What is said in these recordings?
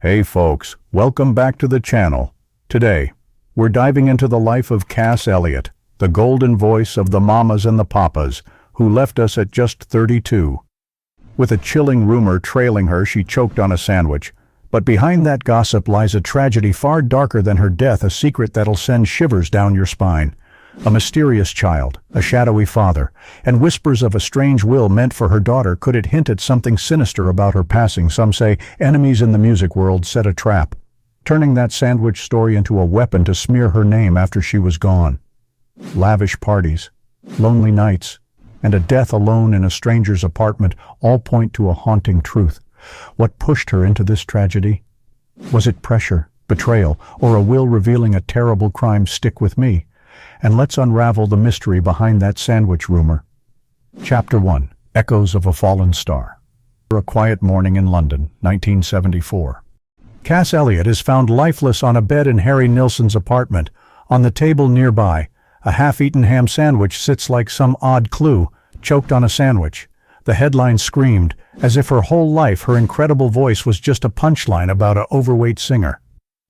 Hey folks, welcome back to the channel. Today, we're diving into the life of Cass Elliot, the golden voice of the mamas and the papas, who left us at just 32. With a chilling rumor trailing her, she choked on a sandwich. But behind that gossip lies a tragedy far darker than her death, a secret that'll send shivers down your spine. A mysterious child, a shadowy father, and whispers of a strange will meant for her daughter. Could it hint at something sinister about her passing? Some say enemies in the music world set a trap, turning that sandwich story into a weapon to smear her name after she was gone. Lavish parties, lonely nights, and a death alone in a stranger's apartment all point to a haunting truth. What pushed her into this tragedy? Was it pressure, betrayal, or a will revealing a terrible crime? Stick with me, and let's unravel the mystery behind that sandwich rumor. Chapter 1. Echoes of a Fallen Star. A quiet morning in London, 1974. Cass Elliot is found lifeless on a bed in Harry Nilsson's apartment. On the table nearby, a half-eaten ham sandwich sits like some odd clue, choked on a sandwich. The headline screamed, as if her whole life her incredible voice was just a punchline about an overweight singer.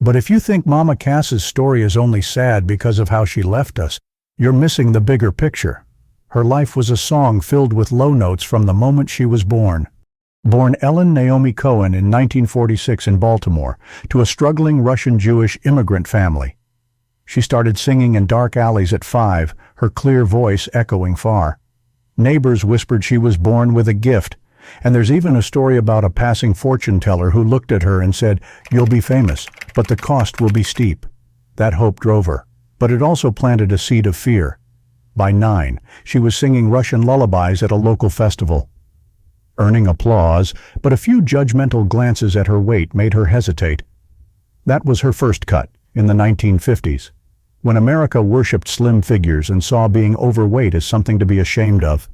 But if you think Mama Cass's story is only sad because of how she left us, you're missing the bigger picture. Her life was a song filled with low notes from the moment she was born. Born Ellen Naomi Cohen in 1946 in Baltimore, to a struggling Russian Jewish immigrant family. She started singing in dark alleys at 5, her clear voice echoing far. Neighbors whispered she was born with a gift, and there's even a story about a passing fortune teller who looked at her and said, "You'll be famous, but the cost will be steep." That hope drove her, but it also planted a seed of fear. By 9, she was singing Russian lullabies at a local festival, earning applause, but a few judgmental glances at her weight made her hesitate. That was her first cut, in the 1950s, when America worshipped slim figures and saw being overweight as something to be ashamed of.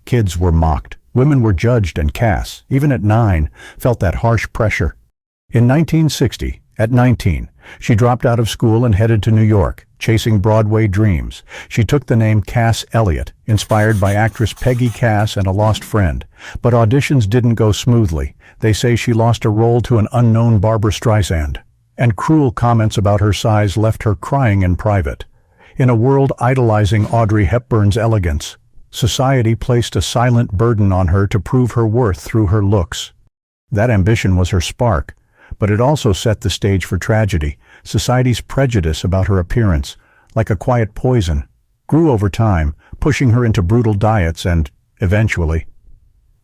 Kids were mocked. Women were judged, and Cass, even at 9, felt that harsh pressure. In 1960, at 19, she dropped out of school and headed to New York, chasing Broadway dreams. She took the name Cass Elliot, inspired by actress Peggy Cass and a lost friend. But auditions didn't go smoothly. They say she lost a role to an unknown Barbra Streisand, and cruel comments about her size left her crying in private. In a world idolizing Audrey Hepburn's elegance, society placed a silent burden on her to prove her worth through her looks. That ambition was her spark, but it also set the stage for tragedy. Society's prejudice about her appearance, like a quiet poison, grew over time, pushing her into brutal diets and, eventually,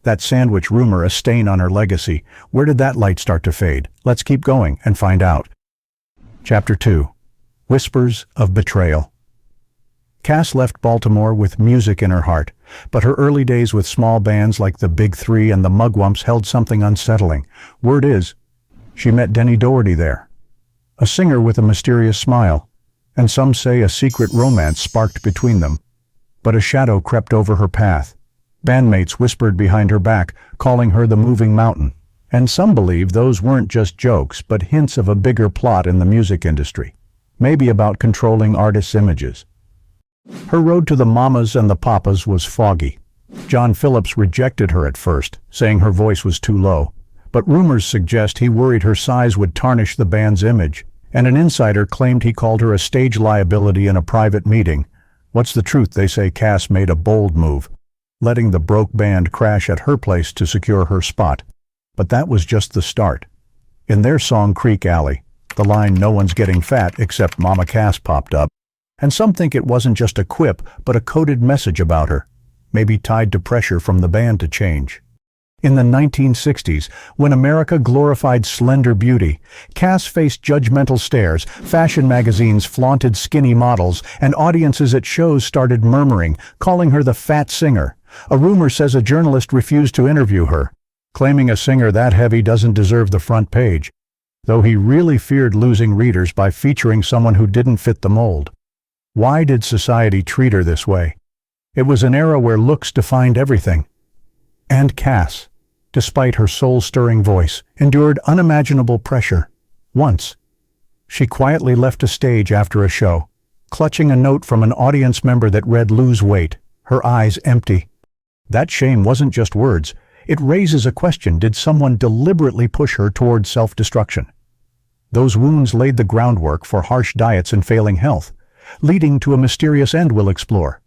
that sandwich rumor, a stain on her legacy. Where did that light start to fade? Let's keep going and find out. Chapter 2. Whispers of Betrayal. Cass left Baltimore with music in her heart, but her early days with small bands like the Big Three and the Mugwumps held something unsettling. Word is, she met Denny Doherty there, a singer with a mysterious smile, and some say a secret romance sparked between them. But a shadow crept over her path. Bandmates whispered behind her back, calling her the Moving Mountain, and some believe those weren't just jokes but hints of a bigger plot in the music industry, maybe about controlling artists' images. Her road to the mamas and the papas was foggy. John Phillips rejected her at first, saying her voice was too low, but rumors suggest he worried her size would tarnish the band's image, and an insider claimed he called her a stage liability in a private meeting. What's the truth? They say Cass made a bold move, letting the broke band crash at her place to secure her spot. But that was just the start. In their song Creek Alley, the line "No one's getting fat except Mama Cass" popped up, and some think it wasn't just a quip but a coded message about her, maybe tied to pressure from the band to change. In the 1960s, when America glorified slender beauty, Cass faced judgmental stares. Fashion magazines flaunted skinny models, and audiences at shows started murmuring, calling her the fat singer. A rumor says a journalist refused to interview her, claiming a singer that heavy doesn't deserve the front page, though he really feared losing readers by featuring someone who didn't fit the mold. Why did society treat her this way? It was an era where looks defined everything. And Cass, despite her soul-stirring voice, endured unimaginable pressure. Once, she quietly left a stage after a show, clutching a note from an audience member that read "Lose weight," her eyes empty. That shame wasn't just words, It raises a question: did someone deliberately push her towards self-destruction? Those wounds laid the groundwork for harsh diets and failing health, leading to a mysterious end we'll explore.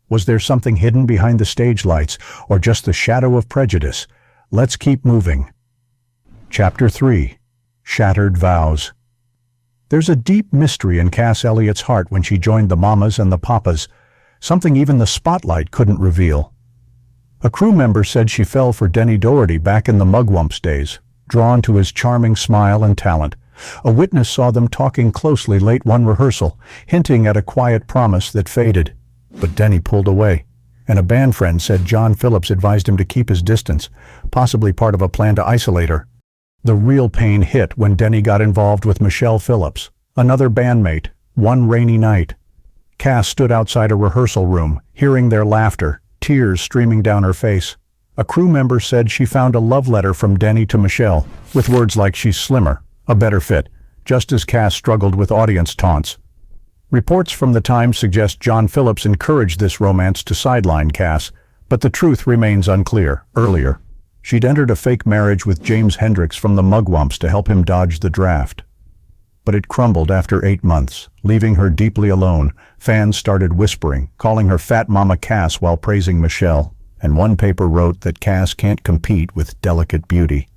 Was there something hidden behind the stage lights, or just the shadow of prejudice? Let's keep moving. Chapter 3. Shattered Vows. There's a deep mystery in Cass Elliott's heart when she joined the Mamas and the Papas, something even the spotlight couldn't reveal. A crew member said she fell for Denny Doherty back in the Mugwumps days, drawn to his charming smile and talent. A witness saw them talking closely late one rehearsal, hinting at a quiet promise that faded. But Denny pulled away, and a band friend said John Phillips advised him to keep his distance, possibly part of a plan to isolate her. The real pain hit when Denny got involved with Michelle Phillips, another bandmate, one rainy night. Cass stood outside a rehearsal room, hearing their laughter, tears streaming down her face. A crew member said she found a love letter from Denny to Michelle, with words like "she's slimmer, a better fit," just as Cass struggled with audience taunts. Reports from the Times suggest John Phillips encouraged this romance to sideline Cass, but the truth remains unclear. Earlier, she'd entered a fake marriage with James Hendricks from the Mugwumps to help him dodge the draft. But it crumbled after 8 months, leaving her deeply alone. Fans started whispering, calling her Fat Mama Cass while praising Michelle, and one paper wrote that Cass can't compete with delicate beauty.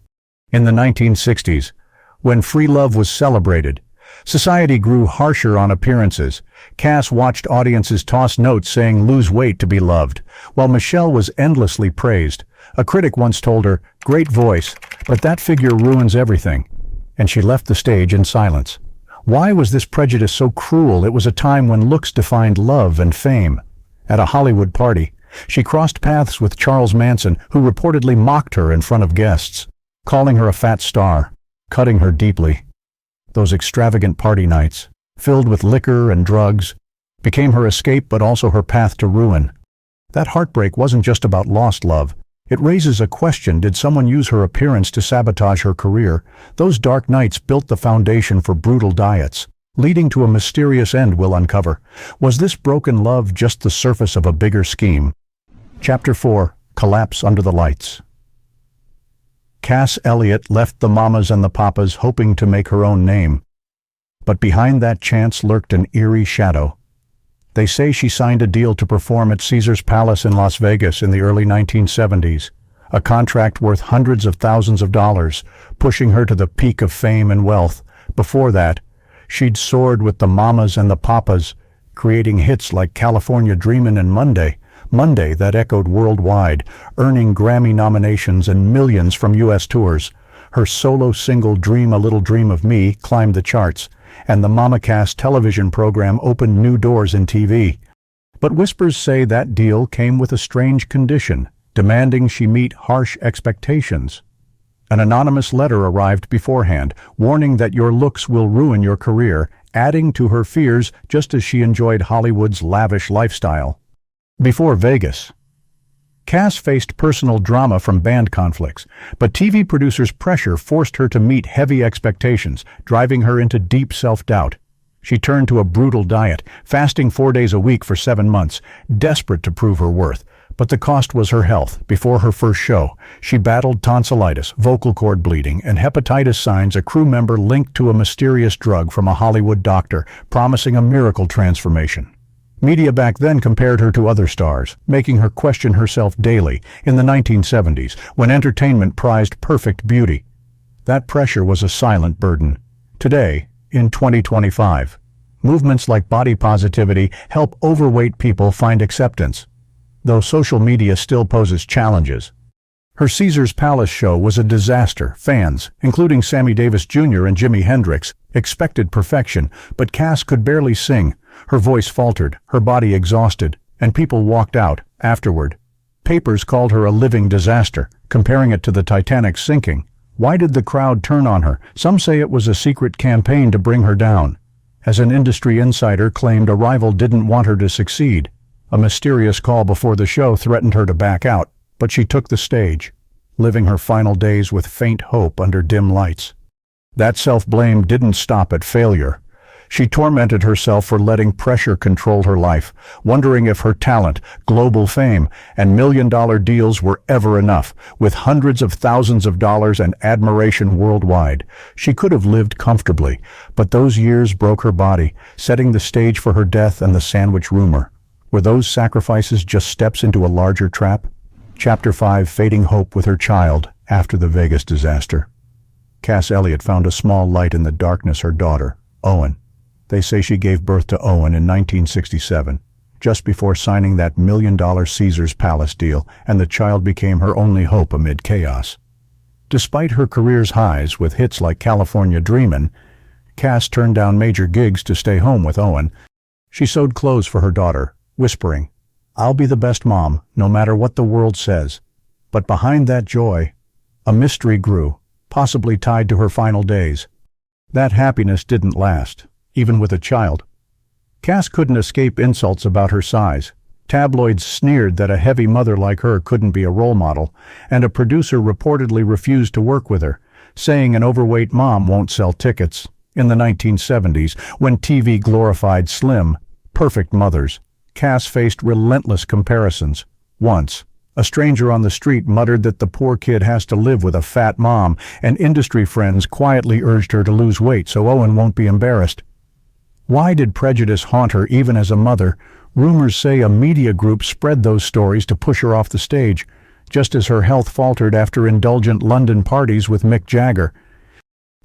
In the 1960s, when free love was celebrated, society grew harsher on appearances. Cass watched audiences toss notes saying "lose weight to be loved," while Michelle was endlessly praised. A critic once told her, "Great voice, but that figure ruins everything," and she left the stage in silence. Why was this prejudice so cruel? It was a time when looks defined love and fame. At a Hollywood party, she crossed paths with Charles Manson, who reportedly mocked her in front of guests, calling her a fat star, cutting her deeply. Those extravagant party nights, filled with liquor and drugs, became her escape but also her path to ruin. That heartbreak wasn't just about lost love. It raises a question: did someone use her appearance to sabotage her career? Those dark nights built the foundation for brutal diets, leading to a mysterious end we'll uncover. Was this broken love just the surface of a bigger scheme? Chapter 4. Collapse under the lights. Cass Elliott left the Mamas and the Papas hoping to make her own name. But behind that chance lurked an eerie shadow. They say she signed a deal to perform at Caesar's Palace in Las Vegas in the early 1970s, a contract worth hundreds of thousands of dollars, pushing her to the peak of fame and wealth. Before that, she'd soared with the Mamas and the Papas, creating hits like California Dreamin' and Monday that echoed worldwide, earning Grammy nominations and millions from U.S. tours. Her solo single Dream a Little Dream of Me climbed the charts, and the Mama Cass television program opened new doors in TV. But whispers say that deal came with a strange condition, demanding she meet harsh expectations. An anonymous letter arrived beforehand, warning that your looks will ruin your career, adding to her fears just as she enjoyed Hollywood's lavish lifestyle. Before Vegas, Cass faced personal drama from band conflicts, but TV producers' pressure forced her to meet heavy expectations, driving her into deep self-doubt. She turned to a brutal diet, fasting 4 days a week for 7 months, desperate to prove her worth. But the cost was her health. Before her first show, she battled tonsillitis, vocal cord bleeding, and hepatitis signs a crew member linked to a mysterious drug from a Hollywood doctor, promising a miracle transformation. Media back then compared her to other stars, making her question herself daily. In the 1970s, when entertainment prized perfect beauty, that pressure was a silent burden. Today, in 2025, movements like body positivity help overweight people find acceptance, though social media still poses challenges. Her Caesar's Palace show was a disaster. Fans, including Sammy Davis Jr. and Jimi Hendrix, expected perfection, but Cass could barely sing. Her voice faltered, her body exhausted, and people walked out afterward. Papers called her a living disaster, comparing it to the Titanic's sinking. Why did the crowd turn on her? Some say it was a secret campaign to bring her down. As an industry insider claimed, a rival didn't want her to succeed. A mysterious call before the show threatened her to back out, but she took the stage, living her final days with faint hope under dim lights. That self-blame didn't stop at failure. She tormented herself for letting pressure control her life, wondering if her talent, global fame, and million-dollar deals were ever enough. With hundreds of thousands of dollars and admiration worldwide, she could have lived comfortably, but those years broke her body, setting the stage for her death and the sandwich rumor. Were those sacrifices just steps into a larger trap? Chapter 5: Fading Hope with her child after the Vegas disaster. Cass Elliot found a small light in the darkness: her daughter, Owen. They say she gave birth to Owen in 1967, just before signing that million-dollar Caesar's Palace deal, and the child became her only hope amid chaos. Despite her career's highs with hits like California Dreamin', Cass turned down major gigs to stay home with Owen. She sewed clothes for her daughter, whispering, "I'll be the best mom, no matter what the world says." But behind that joy, a mystery grew, possibly tied to her final days. That happiness didn't last, even with a child. Cass couldn't escape insults about her size. Tabloids sneered that a heavy mother like her couldn't be a role model, and a producer reportedly refused to work with her, saying an overweight mom won't sell tickets. In the 1970s, when TV glorified slim, perfect mothers, Cass faced relentless comparisons. Once, a stranger on the street muttered that the poor kid has to live with a fat mom, and industry friends quietly urged her to lose weight so Owen won't be embarrassed. Why did prejudice haunt her even as a mother? Rumors say a media group spread those stories to push her off the stage, just as her health faltered after indulgent London parties with Mick Jagger.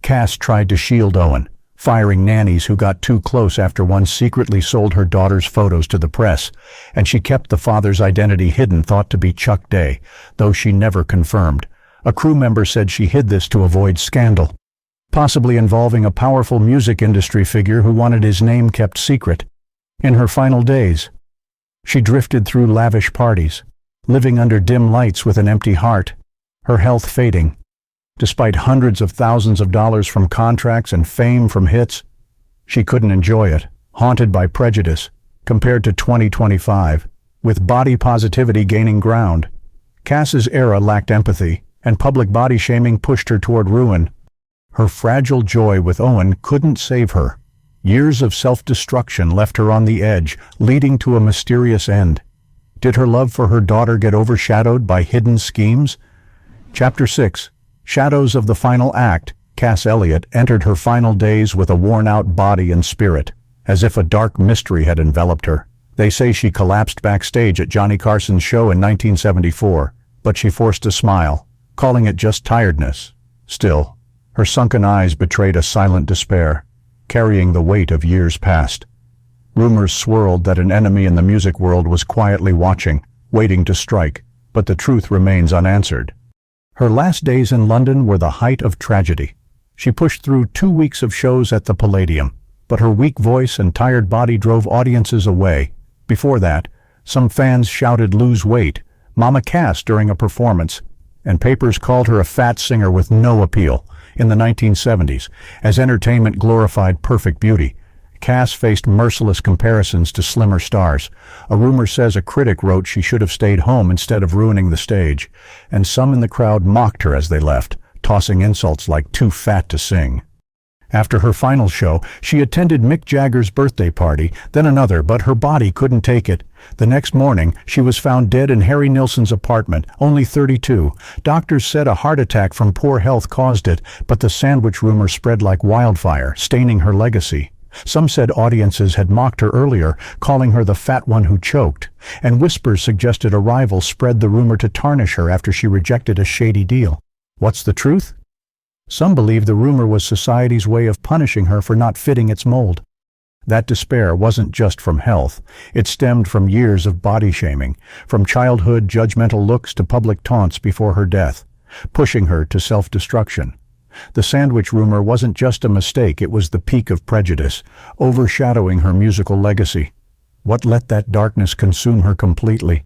Cass tried to shield Owen, firing nannies who got too close after one secretly sold her daughter's photos to the press, and she kept the father's identity hidden, thought to be Chuck Day, though she never confirmed. A crew member said she hid this to avoid scandal, possibly involving a powerful music industry figure who wanted his name kept secret. In her final days, she drifted through lavish parties, living under dim lights with an empty heart, her health fading. Despite hundreds of thousands of dollars from contracts and fame from hits, she couldn't enjoy it, haunted by prejudice. Compared to 2025, with body positivity gaining ground, Cass's era lacked empathy, and public body shaming pushed her toward ruin. Her fragile joy with Owen couldn't save her. Years of self-destruction left her on the edge, leading to a mysterious end. Did her love for her daughter get overshadowed by hidden schemes? Chapter 6: Shadows of the Final Act. Cass Elliot entered her final days with a worn-out body and spirit, as if a dark mystery had enveloped her. They say she collapsed backstage at Johnny Carson's show in 1974, but she forced a smile, calling it just tiredness. Still, her sunken eyes betrayed a silent despair, carrying the weight of years past. Rumors swirled that an enemy in the music world was quietly watching, waiting to strike, but the truth remains unanswered. Her last days in London were the height of tragedy. She pushed through 2 weeks of shows at the Palladium, but her weak voice and tired body drove audiences away. Before that, some fans shouted "Lose weight, Mama Cass" during a performance, and papers called her a fat singer with no appeal. In the 1970s, as entertainment glorified perfect beauty, Cass faced merciless comparisons to slimmer stars. A rumor says a critic wrote she should have stayed home instead of ruining the stage, and some in the crowd mocked her as they left, tossing insults like "too fat to sing." After her final show, she attended Mick Jagger's birthday party, then another, but her body couldn't take it. The next morning, she was found dead in Harry Nilsson's apartment, only 32. Doctors said a heart attack from poor health caused it, but the sandwich rumor spread like wildfire, staining her legacy. Some said audiences had mocked her earlier, calling her the fat one who choked, and whispers suggested a rival spread the rumor to tarnish her after she rejected a shady deal. What's the truth? Some believe the rumor was society's way of punishing her for not fitting its mold. That despair wasn't just from health. It stemmed from years of body shaming, from childhood judgmental looks to public taunts before her death, pushing her to self-destruction. The sandwich rumor wasn't just a mistake, it was the peak of prejudice, overshadowing her musical legacy. What let that darkness consume her completely?